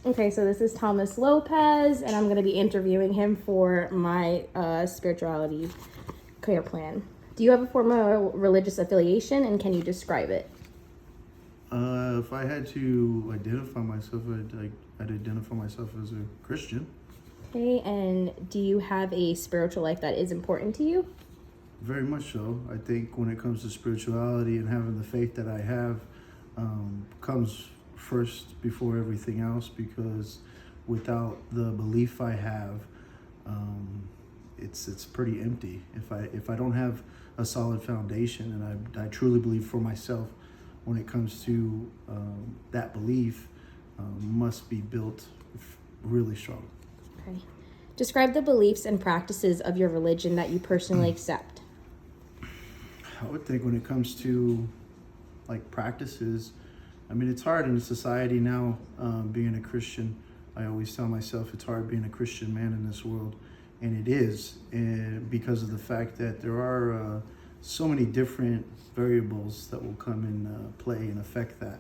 Okay, so this is Thomas Lopez, and I'm going to be interviewing him for my spirituality care plan. Do you have a formal religious affiliation, and can you describe it? If I had to identify myself, I'd identify myself as a Christian. Okay, and do you have a spiritual life that is important to you? Very much so. I think when it comes to spirituality and having the faith that I have, comes first before everything else, because without the belief I have, it's pretty empty. If I don't have a solid foundation, and I truly believe for myself, when it comes to that belief, must be built really strong. Okay. Describe the beliefs and practices of your religion that you personally accept. I would think when it comes to like practices, I mean, it's hard in society now, being a Christian. I always tell myself it's hard being a Christian man in this world, and it is, and because of the fact that there are so many different variables that will come in play and affect that.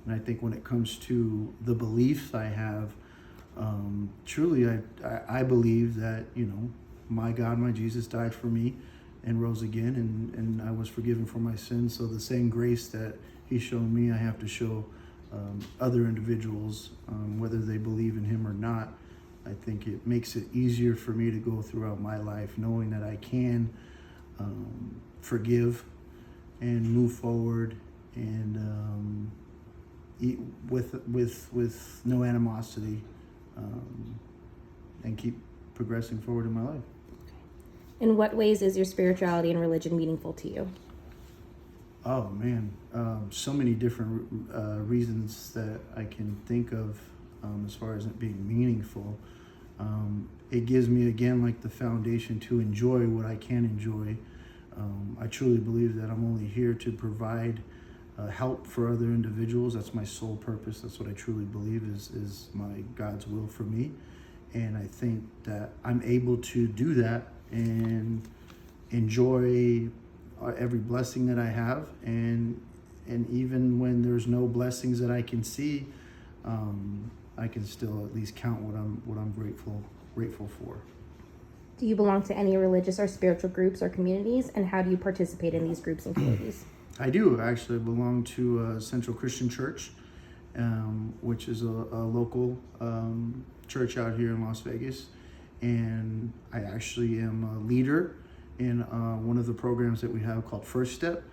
And I think when it comes to the beliefs I have, truly, I believe that, my God, my Jesus died for me and rose again, and I was forgiven for my sins. So the same grace that he showed me, I have to show other individuals, whether they believe in him or not. I think it makes it easier for me to go throughout my life knowing that I can forgive and move forward, and eat with no animosity, and keep progressing forward in my life. In what ways is your spirituality and religion meaningful to you? Oh man, so many different reasons that I can think of, as far as it being meaningful. It gives me, again, like the foundation to enjoy what I can enjoy. I truly believe that I'm only here to provide help for other individuals. That's my sole purpose. That's what I truly believe is my God's will for me. And I think that I'm able to do that and enjoy every blessing that I have, and even when there's no blessings that I can see, I can still at least count what I'm grateful for. Do you belong to any religious or spiritual groups or communities, and how do you participate in these groups and communities? I do actually belong to Central Christian Church, which is a local church out here in Las Vegas, and I actually am a leader in one of the programs that we have called First Step,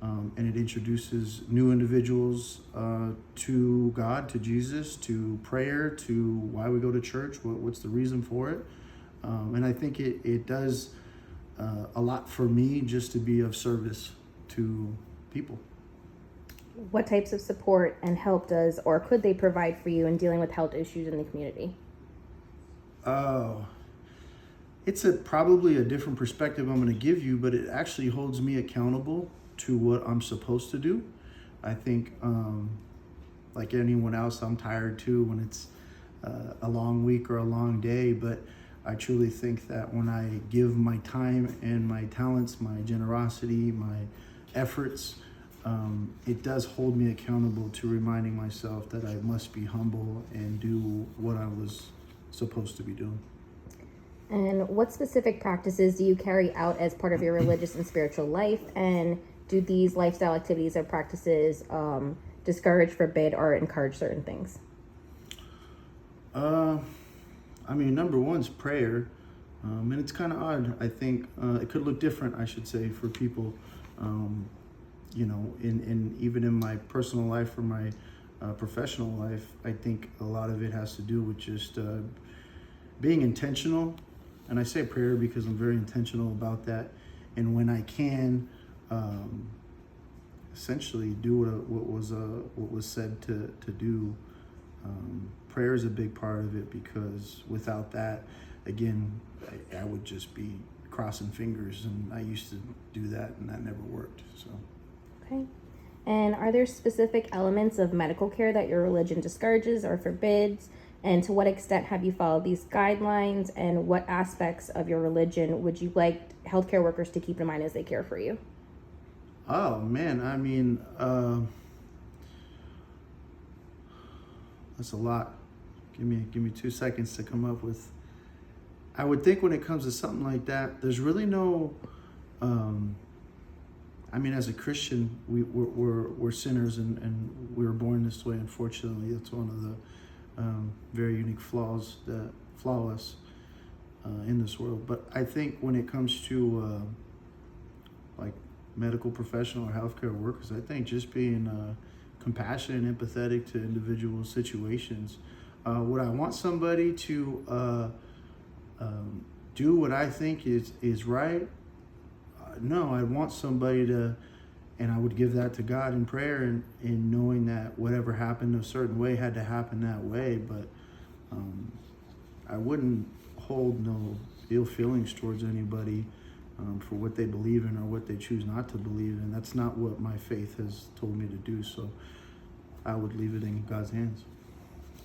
and it introduces new individuals to God, to Jesus, to prayer, to why we go to church, what's the reason for it. And I think it does a lot for me just to be of service to people. What types of support and help does or could they provide for you in dealing with health issues in the community? It's probably a different perspective I'm going to give you, but it actually holds me accountable to what I'm supposed to do. I think, like anyone else, I'm tired too when it's a long week or a long day, but I truly think that when I give my time and my talents, my generosity, my efforts, it does hold me accountable to reminding myself that I must be humble and do what I was supposed to be doing. And what specific practices do you carry out as part of your religious and spiritual life? And do these lifestyle activities or practices discourage, forbid, or encourage certain things? I mean, number one's prayer, and it's kind of odd. I think it could look different, I should say, for people. In even in my personal life or my professional life, I think a lot of it has to do with just being intentional. And I say prayer because I'm very intentional about that. And when I can, essentially do what was said to do. Prayer is a big part of it, because without that, again, I would just be crossing fingers, and I used to do that, and that never worked. So. Okay. And are there specific elements of medical care that your religion discourages or forbids? And to what extent have you followed these guidelines? And what aspects of your religion would you like healthcare workers to keep in mind as they care for you? Oh man, I mean, that's a lot. Give me 2 seconds to come up with. I would think when it comes to something like that, there's really no. I mean, as a Christian, we're sinners, and we were born this way. Unfortunately, it's one of the very unique flaws that flaw us in this world. But I think when it comes to like medical professional or healthcare workers, I think just being compassionate and empathetic to individual situations. Would I want somebody to do what I think is right? No, I want somebody to, and I would give that to God in prayer, and knowing that whatever happened a certain way had to happen that way. But I wouldn't hold no ill feelings towards anybody for what they believe in or what they choose not to believe in. That's not what my faith has told me to do. So I would leave it in God's hands.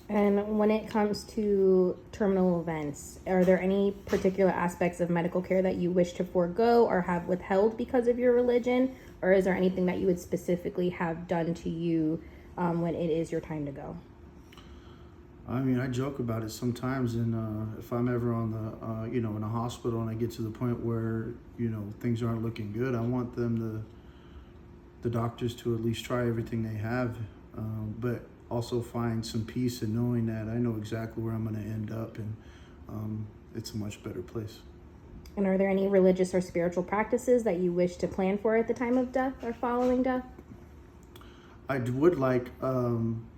And when it comes to terminal events, are there any particular aspects of medical care that you wish to forego or have withheld because of your religion? Or is there anything that you would specifically have done to you when it is your time to go? I mean, I joke about it sometimes, and if I'm ever on the, in a hospital and I get to the point where, things aren't looking good, I want the doctors to at least try everything they have, but also find some peace in knowing that I know exactly where I'm going to end up, and it's a much better place. And are there any religious or spiritual practices that you wish to plan for at the time of death or following death? I would like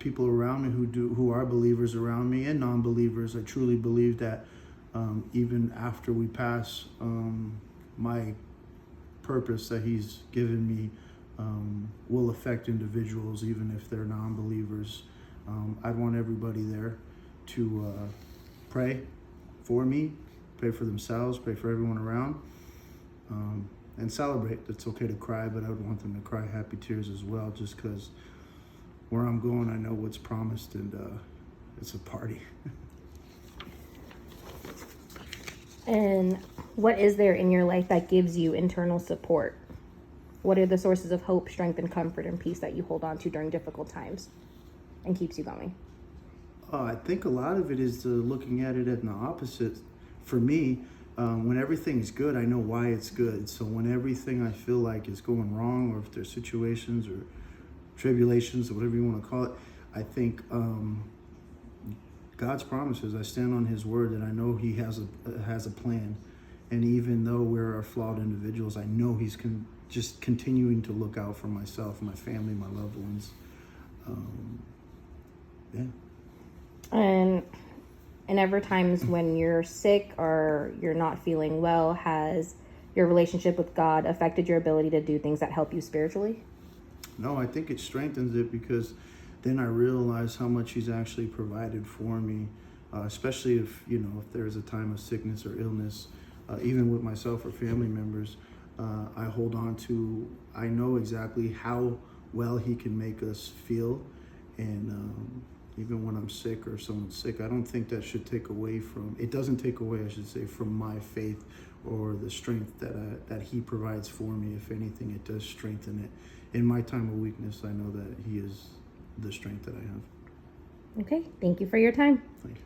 people around me who are believers around me and non-believers. I truly believe that even after we pass, my purpose that He's given me will affect individuals, even if they're non-believers. I'd want everybody there to pray for me, pray for themselves, pray for everyone around, and celebrate. It's okay to cry, but I would want them to cry happy tears as well, just because where I'm going, I know what's promised, and it's a party. And what is there in your life that gives you internal support? What are the sources of hope, strength, and comfort and peace that you hold on to during difficult times and keeps you going? I think a lot of it is looking at it in the opposite. For me, when everything's good, I know why it's good. So when everything I feel like is going wrong, or if there's situations or tribulations or whatever you want to call it, I think God's promises. I stand on His word, and I know He has a plan. And even though we're flawed individuals, I know He's just continuing to look out for myself, my family, my loved ones. And ever times when you're sick or you're not feeling well, has your relationship with God affected your ability to do things that help you spiritually? No, I think it strengthens it, because then I realize how much He's actually provided for me, especially if there's a time of sickness or illness, even with myself or family members. I hold on to, I know exactly how well He can make us feel. And even when I'm sick or someone's sick, I don't think that should take away from, it doesn't take away, I should say, from my faith or the strength that He provides for me. If anything, it does strengthen it. In my time of weakness, I know that He is the strength that I have. Okay, thank you for your time. Thank you.